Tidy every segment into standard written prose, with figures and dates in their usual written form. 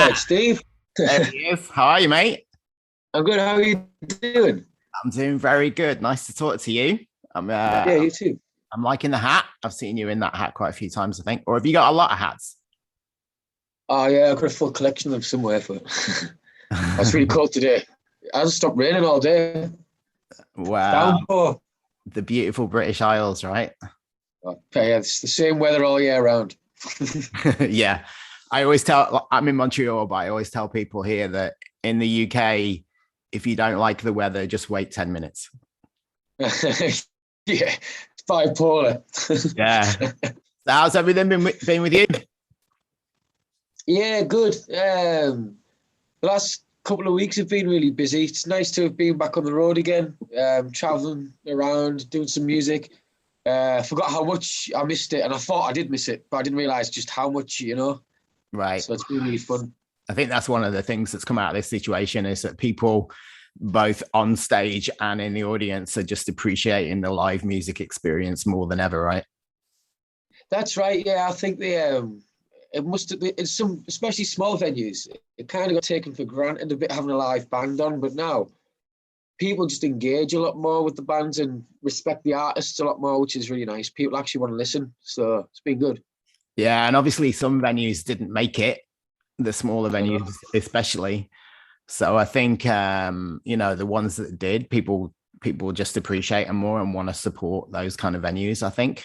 Hey, Steve. There he is. How are you, mate? I'm good. How are you doing? I'm doing very good. Nice to talk to you. I'm Yeah, you too. I'm liking the hat. I've seen you in that hat quite a few times, I think. Or have you got a lot of hats? Oh yeah, I've got a full collection of them somewhere. For it's really cold today. It hasn't stopped raining all day. Wow, Downpour. the beautiful British Isles, right? Okay, yeah, it's the same weather all year round. Yeah. I always tell I'm in Montreal, but I always tell people here that in the UK, if you don't like the weather, just wait 10 minutes. Yeah, it's bipolar. Yeah. So how's everything been with you? Yeah, good. The last couple of weeks have been really busy. It's nice to have been back on the road again, traveling around, doing some music. I forgot how much I missed it, and I thought I did miss it, but I didn't realize just how much. Right. So it's been really fun. I think that's one of the things that's come out of this situation is that people, both on stage and in the audience, are just appreciating the live music experience more than ever, right? That's right. Yeah, I think it must have been in some, especially small venues. It kind of got taken for granted a bit having a live band on, but now people just engage a lot more with the bands and respect the artists a lot more, which is really nice. People actually want to listen, so it's been good. Yeah, and obviously some venues didn't make it, the smaller Uh, venues especially. So I think the ones that did, people just appreciate them more and want to support those kind of venues, I think.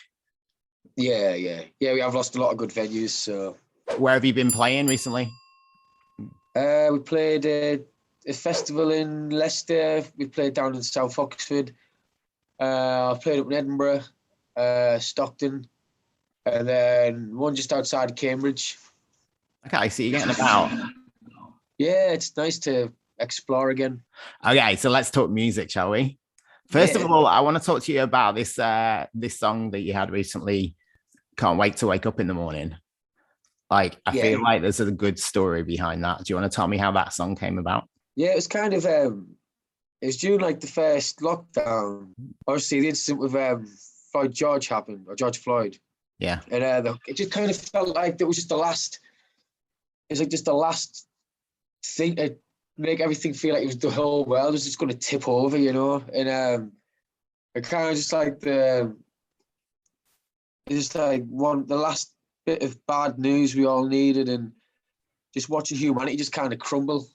yeah. We have lost a lot of good venues. So Where have you been playing recently? we played a festival in Leicester. We played down in South Oxford. I played up in Edinburgh, Stockton, and then one just outside Cambridge. Okay, so you're getting about. Yeah, it's nice to explore again. Okay, so let's talk music, shall we? First of Yeah, all, I want to talk to you about this song that you had recently. Can't wait to wake up in the morning. Like, I yeah, feel like there's a good story behind that. Do you want to tell me how that song came about? yeah. It was kind of it was during like the first lockdown. Obviously, the incident with Floyd George happened, or George Floyd, Yeah. and it just kind of felt like it was just the last. It was like just the last thing to make everything feel like it was the whole world was just going to tip over. And it kind of just like it's just like the last bit of bad news we all needed, and just watching humanity just kind of crumble.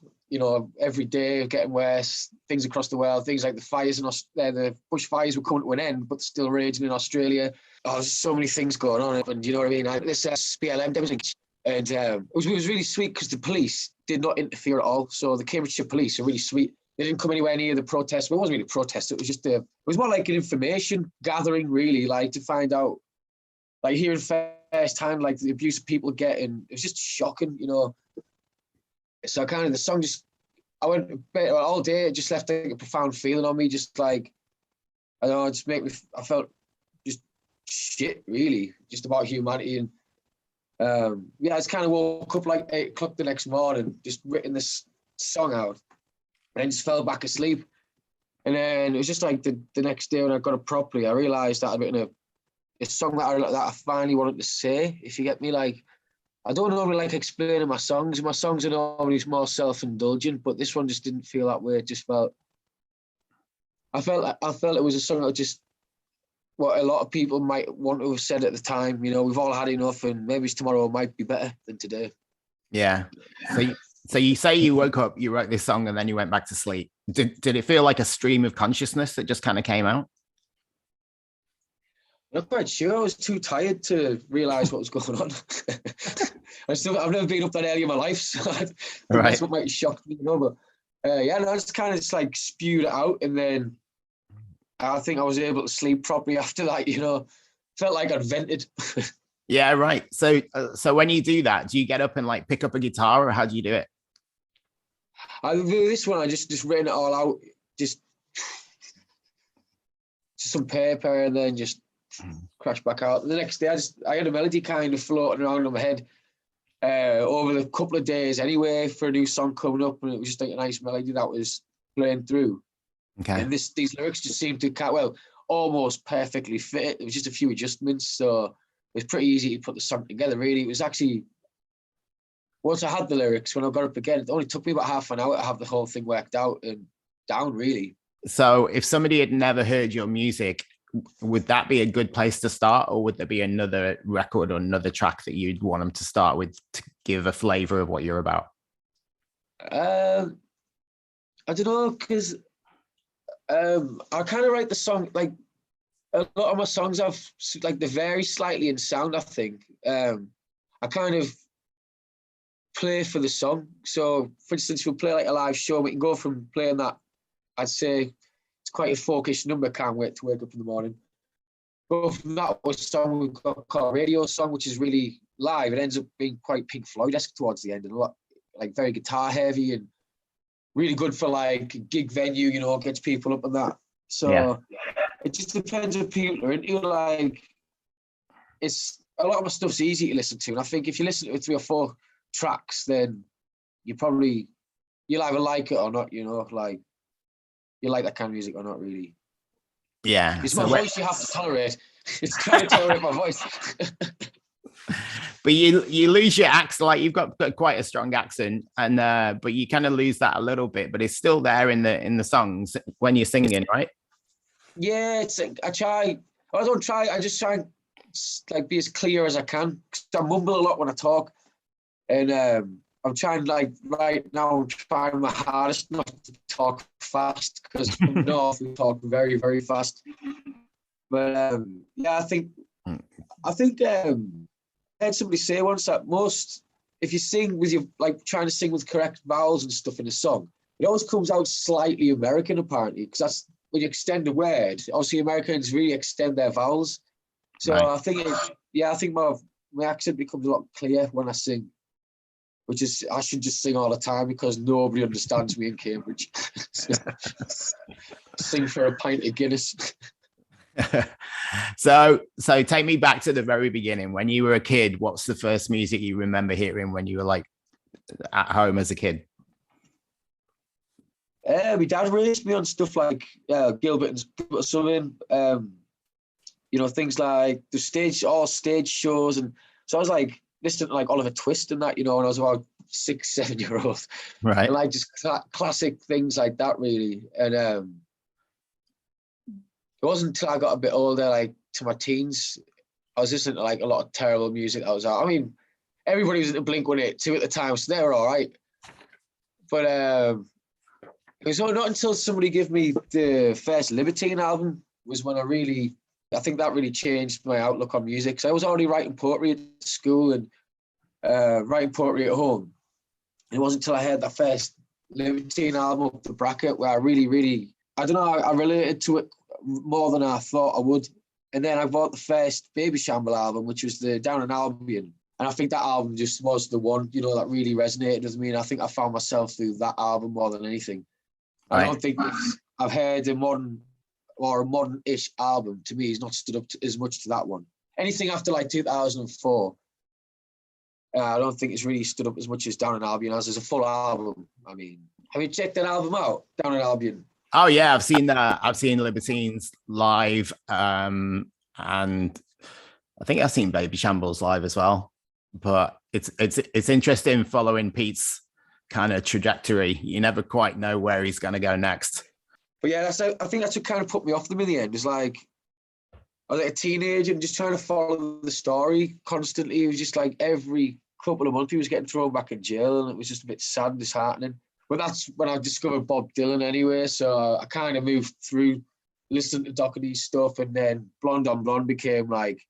Every day getting worse. Things across the world, things like the fires the bushfires were coming to an end, but still raging in Australia. Oh, there's so many things going on, and you know what I mean. Like this BLM demonstration, and it was really sweet because the police did not interfere at all. So the Cambridgeshire police are really sweet. They didn't come anywhere near the protest. Well, it wasn't really a protest. It was just it was more like an information gathering, really, like to find out, like hearing first time, like the abuse people get, and it was just shocking. So kind of the song just, I went all day. It just left like a profound feeling on me. Just like, I don't know, it just I felt just shit, really, just about humanity. And I just kind of woke up like 8 o'clock the next morning, just written this song out, and then just fell back asleep. And then it was just like the next day when I got it properly, I realized that I'd written a song that I finally wanted to say, if you get me. Like, I don't normally like explaining my songs. My songs are normally more self-indulgent, but this one just didn't feel that way. It just I felt it was a song that just what a lot of people might want to have said at the time. We've all had enough, and maybe tomorrow might be better than today. Yeah. So you say you woke up, you wrote this song, and then you went back to sleep. Did it feel like a stream of consciousness that just kind of came out? I'm not quite sure. I was too tired to realize what was going on. I've never been up that early in my life, so I think Right. that's what might shock me. But I just kind of just like spewed it out, and then I think I was able to sleep properly after that. Felt like I'd vented. Yeah, right. So when you do that, do you get up and like pick up a guitar, or how do you do it? This one, I just written it all out, just some paper, and then just crashed back out. The next day, I had a melody kind of floating around in my head over the couple of days anyway for a new song coming up, and it was just like a nice melody that was playing through. Okay. And these lyrics just seemed to almost perfectly fit it. It was just a few adjustments, so it was pretty easy to put the song together. Really, it was actually once I had the lyrics, when I got up again, it only took me about half an hour to have the whole thing worked out and down, really. So if somebody had never heard your music, would that be a good place to start, or would there be another record or another track that you'd want them to start with to give a flavor of what you're about? I don't know, because I kind of write the song, like a lot of my songs have, like, they vary slightly in sound, I think. I kind of play for the song. So, for instance, we'll play like a live show, we can go from playing that, I'd say it's quite a folkish number, Can't Wait to Wake Up in the Morning. Go from that song we've got called Radio Song, which is really live. It ends up being quite Pink Floyd-esque towards the end, and a lot, like, very guitar heavy and really good for like a gig venue, you know, gets people up and that. So it just depends if people are into, like, it's a lot of my stuff's easy to listen to. And I think if you listen to 3 or 4 tracks, then you'll either like it or not, you know, like you like that kind of music or not, really. Yeah. It's my voice you have to tolerate. It's trying to tolerate my voice. But you lose your accent, like you've got quite a strong accent, and but you kind of lose that a little bit, but it's still there in the songs when you're singing, right? Yeah, it's like, I just try and like be as clear as I can. I mumble a lot when I talk, and I'm trying, like, right now I'm trying my hardest not to talk fast, because I know we talk very, very fast. But yeah, I think I heard somebody say once that if you sing with your, like, trying to sing with correct vowels and stuff in a song, it always comes out slightly American, apparently, because that's when you extend a word. Obviously, Americans really extend their vowels. So right. I think my accent becomes a lot clearer when I sing, which is, I should just sing all the time because nobody understands me in Cambridge. Sing for a pint of Guinness. So take me back to the very beginning. When you were a kid, what's the first music you remember hearing when you were, like, at home as a kid? My dad raised me on stuff like Gilbert and Sullivan, you know, things like the stage shows, and so I was like listening to like Oliver Twist and that, you know, when I was about 6, 7-year-old, right? And like just classic things like that, really. And it wasn't until I got a bit older, like to my teens, I was listening to like a lot of terrible music that was out. I mean, everybody was into Blink-182 at the time, so they were all right. But it was not until somebody gave me the first Libertine album was when I think that really changed my outlook on music. So I was already writing poetry at school and writing poetry at home. And it wasn't until I heard that first Libertine album, Up the Bracket, where I really, really, I don't know, I related to it more than I thought I would. And then I bought the first Baby Shamble album, which was the Down in Albion. And I think that album just was the one, you know, that really resonated with me. And I think I found myself through that album more than anything. Right. I don't think I've heard a modern-ish album, to me, has not stood up as much to that one. Anything after like 2004, I don't think it's really stood up as much as Down in Albion as a full album. I mean, have you checked that album out, Down in Albion? Oh yeah, I've seen that. I've seen Libertines live, and I think I've seen Baby Shambles live as well. But it's interesting following Pete's kind of trajectory. You never quite know where he's going to go next. But yeah, I think that's what kind of put me off them in the end. It's like I was like a teenager and just trying to follow the story constantly. It was just like every couple of months he was getting thrown back in jail, and it was just a bit sad and disheartening. But that's when I discovered Bob Dylan anyway. So I kind of moved through listening to Doherty's stuff, and then Blonde on Blonde became like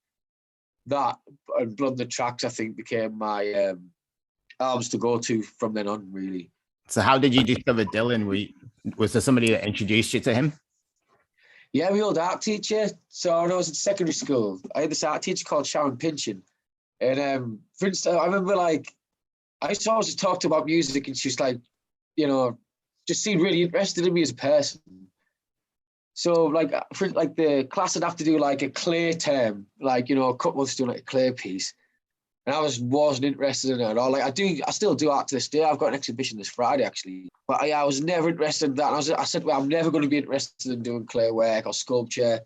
that, and Blood the Tracks, I think, became my albums to go to from then on, really. So how did you discover Dylan? Was there somebody that introduced you to him? Yeah, my old art teacher. So when I was in secondary school, I had this art teacher called Sharon Pinchin. And for instance, I remember like, I used to always talk about music, and she's like, you know, just seemed really interested in me as a person. So like, for like the class would have to do like a clay term, like, you know, a couple months doing like a clay piece. And I wasn't interested in it at all. Like I still do art to this day. I've got an exhibition this Friday, actually. But I was never interested in that. And I said, well, I'm never going to be interested in doing clay work or sculpture.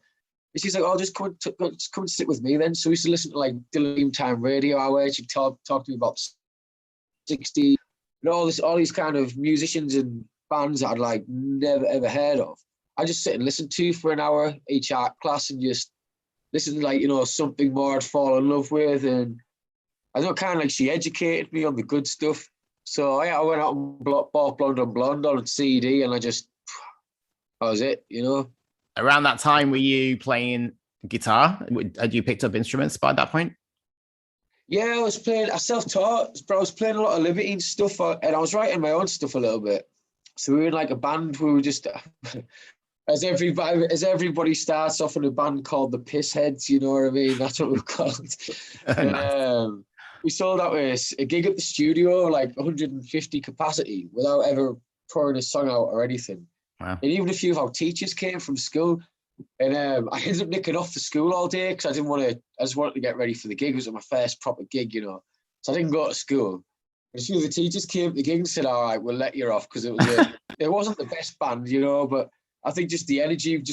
And she's like, oh, just come and sit with me then. So we used to listen to like Dylan Time Radio hour. She'd talk to me about 60, and all these kind of musicians and bands that I'd like never ever heard of. I just sit and listen to for an hour each art class and just listen to, like, you know, something more I'd fall in love with. And I don't kind of like, she educated me on the good stuff. So yeah, I went out and bought Blonde on Blonde on a CD, and that was it, you know. Around that time, were you playing guitar? Had you picked up instruments by that point? Yeah, I self-taught, but I was playing a lot of Libertines stuff, and I was writing my own stuff a little bit. So we were in like a band. We were just, as everybody starts off in a band called the Pissheads, you know what I mean? That's what we're called. And, we sold out a gig at the studio, like 150 capacity, without ever pouring a song out or anything. Wow. And even a few of our teachers came from school. And I ended up nicking off the school all day because I just wanted to get ready for the gig. It was my first proper gig, you know. So I didn't go to school. And a few of the teachers came to the gig and said, all right, we'll let you off, because it wasn't the best band, you know, but I think just the energy,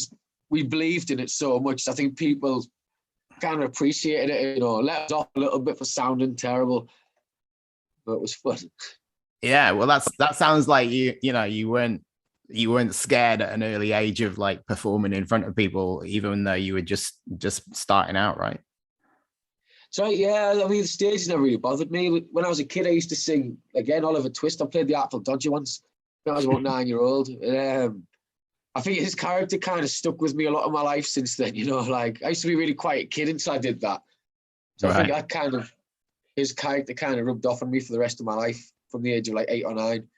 we believed in it so much. I think people kind of appreciated it, you know, let us off a little bit for sounding terrible, but it was fun. Yeah, well, that sounds like you weren't scared at an early age of like performing in front of people, even though you were just starting out, right? So yeah, I mean, the stage never really bothered me. When I was a kid, I used to sing, again, Oliver Twist. I played the Artful Dodger once when I was about 9-year-old. I think his character kind of stuck with me a lot of my life since then, you know, like I used to be a really quiet kid until I did that. So right. I think his character kind of rubbed off on me for the rest of my life from the age of like 8 or 9.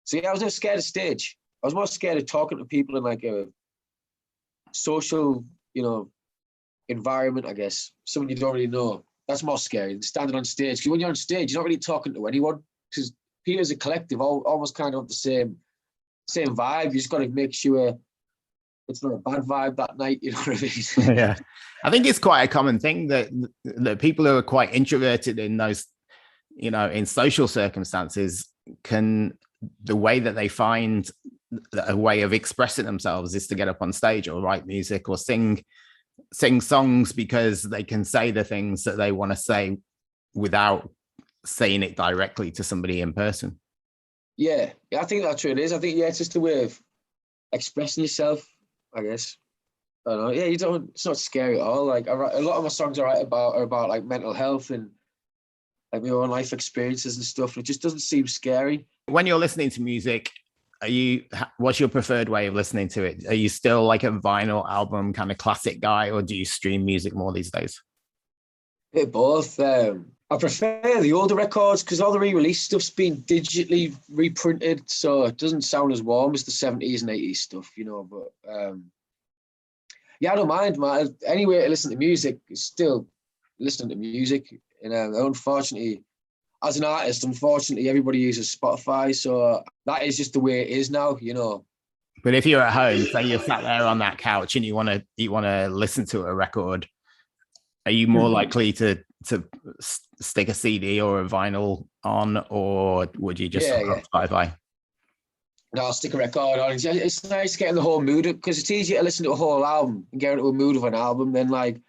So yeah, I was never scared of stage. I was more scared of talking to people in like a social, you know, environment, I guess. Someone you don't really know. That's more scary than standing on stage. Because when you're on stage, you're not really talking to anyone. Because people as a collective almost kind of have the same vibe. You just got to make sure it's not a bad vibe that night. You know what I mean? Yeah, I think it's quite a common thing that people who are quite introverted in those, you know, in social circumstances, the way that they find a way of expressing themselves is to get up on stage or write music or sing songs, because they can say the things that they want to say without saying it directly to somebody in person. Yeah, I think that's what it is. I think, yeah, it's just a way of expressing yourself, I guess. I don't know. Yeah, it's not scary at all. Like a lot of my songs are about like mental health and like my own life experiences and stuff. And it just doesn't seem scary. When you're listening to music, what's your preferred way of listening to it? Are you still like a vinyl album kind of classic guy, or do you stream music more these days? Yeah, both. I prefer the older records because all the re-release stuff's been digitally reprinted, so it doesn't sound as warm as the 70s and 80s stuff, you know. But yeah, I don't mind, man. Any way to listen to music is still listening to music. And unfortunately, as an artist, everybody uses Spotify, so that is just the way it is now, you know. But if you're at home, say you're sat there on that couch and you want to listen to a record, are you more likely to stick a CD or a vinyl on, or would you just Spotify? No, I'll stick a record on. It's nice getting the whole mood, because it's easier to listen to a whole album and get into a mood of an album than, like,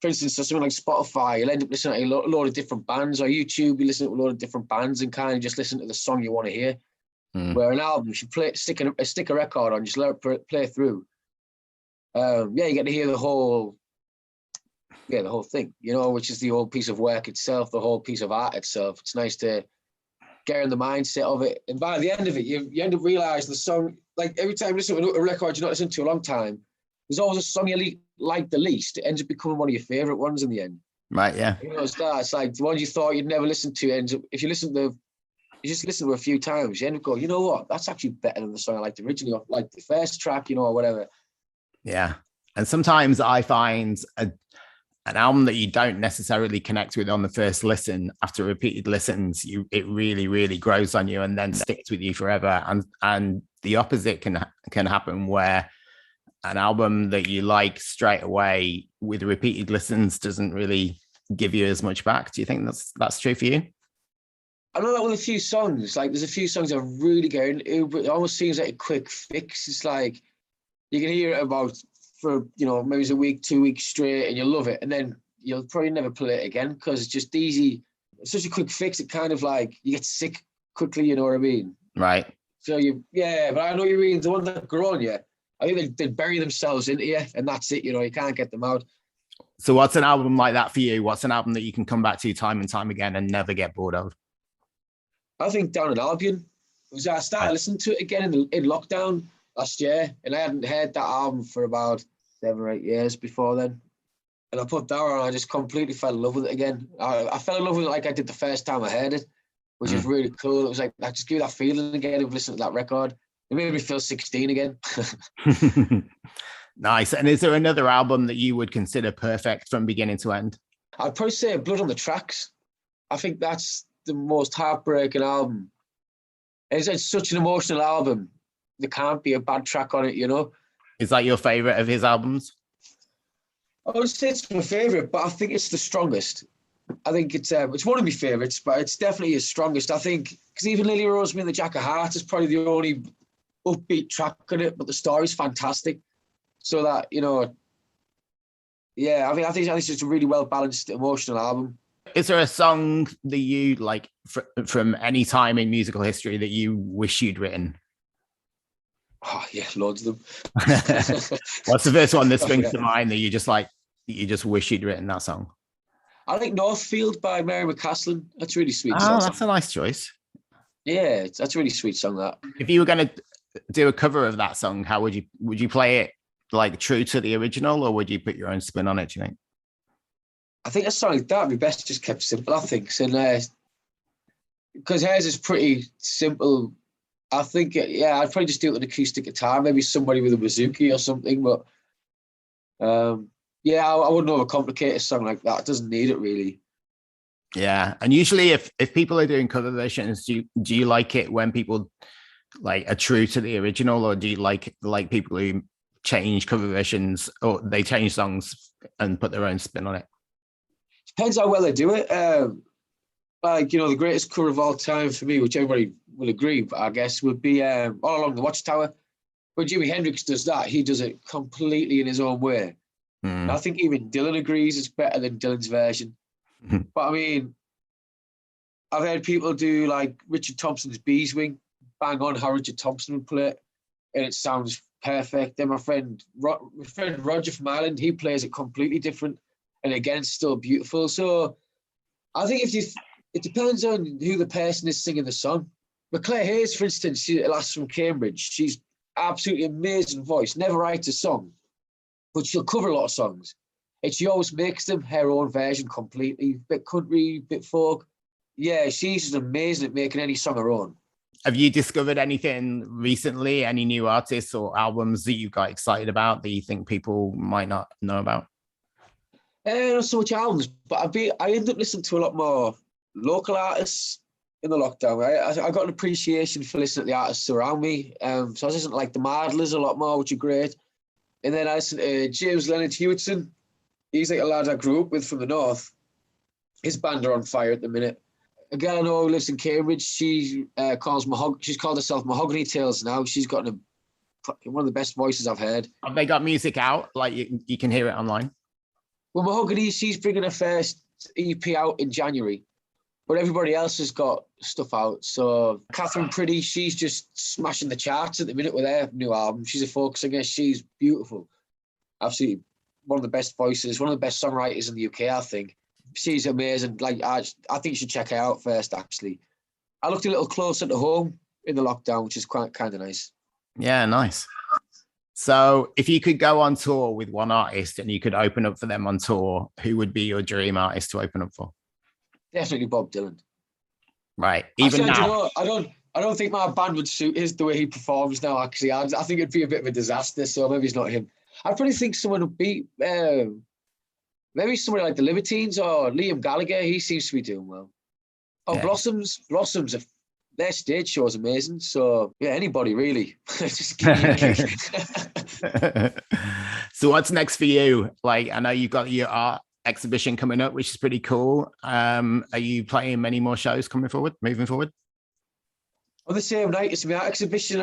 for instance, something like Spotify, you'll end up listening to a load of different bands, or YouTube, you listen to a load of different bands and kind of just listen to the song you want to hear. Where an album, you should stick a record on, just let it play through. You get to hear the whole thing, you know, which is the whole piece of work itself, the whole piece of art itself. It's nice to get in the mindset of it. And by the end of it, you end up realizing the song, like every time you listen to a record you're not listening to a long time, there's always a song you like the least. It ends up becoming one of your favorite ones in the end. Right, yeah. You know, it's like the ones you thought you'd never listen to ends up, if you just listen to it a few times, you end up going, you know what, that's actually better than the song I liked originally, or like the first track, you know, or whatever. Yeah. And sometimes I find an album that you don't necessarily connect with on the first listen, after repeated listens, it really, really grows on you and then sticks with you forever. And the opposite can happen, where an album that you like straight away with repeated listens doesn't really give you as much back. Do you think that's true for you? I know that with a few songs. Like, there's a few songs I really get into, but it almost seems like a quick fix. It's like you can hear it for, you know, maybe it's a week, 2 weeks straight, and you love it, and then you'll probably never play it again because it's just easy. it's such a quick fix. It kind of like you get sick quickly. You know what I mean? Right. So but I know what you mean. The ones that grow on you, I think they bury themselves into you, and that's it. You know, you can't get them out. So what's an album like that for you? What's an album that you can come back to time and time again and never get bored of? I think Down in Albion. I started listening to it again in lockdown last year, and I hadn't heard that album for about 7 or 8 years before then. And I put that on, and I just completely fell in love with it again. I fell in love with it like I did the first time I heard it, which is really cool. It was like, I just give that feeling again of listening to that record. It made me feel 16 again. Nice. And is there another album that you would consider perfect from beginning to end? I'd probably say Blood on the Tracks. I think that's the most heartbreaking album. It's such an emotional album. There can't be a bad track on it, you know? Is that your favorite of his albums? I would say it's my favorite, but I think it's the strongest. I think it's one of my favorites, but it's definitely his strongest. I think, because even Lily Rose Me and the Jack of Hearts is probably the only upbeat track on it, but the story's fantastic. So that, you know, yeah, I think it's just a really well-balanced emotional album. Is there a song that you like from any time in musical history that you wish you'd written? Oh yeah, loads of them. What's the first one that springs to mind that you just wish you'd written that song? I think Northfield by Mary McCaslin. That's a really sweet song. Oh, that's a nice choice. Yeah, that's a really sweet song, that. If you were going to do a cover of that song, how would you play it, like true to the original, or would you put your own spin on it, do you think? I think a song like that would be best just kept simple, I think. So, because hers is pretty simple. I think, I'd probably just do it with an acoustic guitar, maybe somebody with a bouzouki or something. But I wouldn't overcomplicate a song like that. It doesn't need it, really. Yeah, and usually if people are doing cover versions, do you like it when people like are true to the original, or do you like people who change cover versions, or they change songs and put their own spin on it? Depends how well they do it. The greatest cover of all time for me, which everybody will agree, but I guess, would be All Along the Watchtower. When Jimi Hendrix does that, he does it completely in his own way. And I think even Dylan agrees it's better than Dylan's version. But I mean, I've heard people do like Richard Thompson's Bees Wing, bang on how Richard Thompson would play it, and it sounds perfect. Then my friend Roger from Ireland, he plays it completely different, and again, it's still beautiful. So I think it depends on who the person is singing the song. But Claire Hayes, for instance, she's a lass from Cambridge. She's absolutely amazing voice, never writes a song, but she'll cover a lot of songs. And she always makes them her own version completely, bit country, bit folk. Yeah, she's just amazing at making any song her own. Have you discovered anything recently, any new artists or albums that you got excited about that you think people might not know about? Not so much albums, but I ended up listening to a lot more local artists in the lockdown. I got an appreciation for listening to the artists around me. So I was listening to like the Mardlers a lot more, which are great. And then I listened to James Leonard Hewitson. He's like a lad I grew up with from the north. His band are on fire at the minute. A girl I know who lives in Cambridge, she's called herself Mahogany Tales now. She's got one of the best voices I've heard. Have they got music out? Like you can hear it online? Well, Mahogany, she's bringing her first EP out in January, but everybody else has got stuff out. So Catherine Pretty, she's just smashing the charts at the minute with her new album. She's a folk singer. She's beautiful. Absolutely one of the best voices, one of the best songwriters in the UK, I think. She's amazing. Like I think you should check her out first, actually. I looked a little closer to home in the lockdown, which is quite kind of nice. Yeah, nice. So if you could go on tour with one artist and you could open up for them on tour, who would be your dream artist to open up for? Definitely Bob Dylan. Right. Even now. I don't think my band would suit the way he performs now, actually. I think it'd be a bit of a disaster, so maybe it's not him. I'd probably think someone would be maybe somebody like the Libertines or Liam Gallagher. He seems to be doing well. Oh, yeah. Blossoms, their stage show is amazing. So yeah, anybody really. Just give me a kick. So what's next for you? Like, I know you've got your art exhibition coming up, which is pretty cool. Are you playing many more shows moving forward? On the same night as my art exhibition,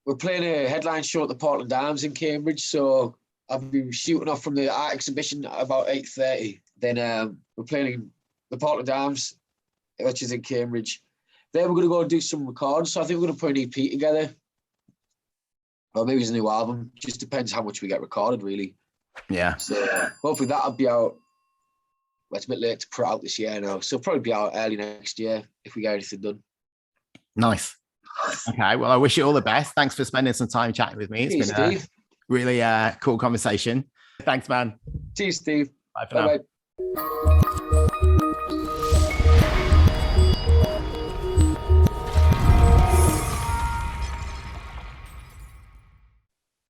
we're playing a headline show at the Portland Arms in Cambridge. So I'll be shooting off from the art exhibition at about 8:30. Then we're playing the Portland Arms which is in Cambridge. Then we're going to go and do some recording. So I think we're going to put an EP together. Or maybe it's a new album. Just depends how much we get recorded, really. Yeah. So hopefully that'll be out. Well, it's a bit late to put out this year now. So it'll probably be out early next year if we get anything done. Nice. Okay. Well, I wish you all the best. Thanks for spending some time chatting with me. It's been a really cool conversation. Thanks, man. Cheers, Steve. Bye for now. Bye-bye.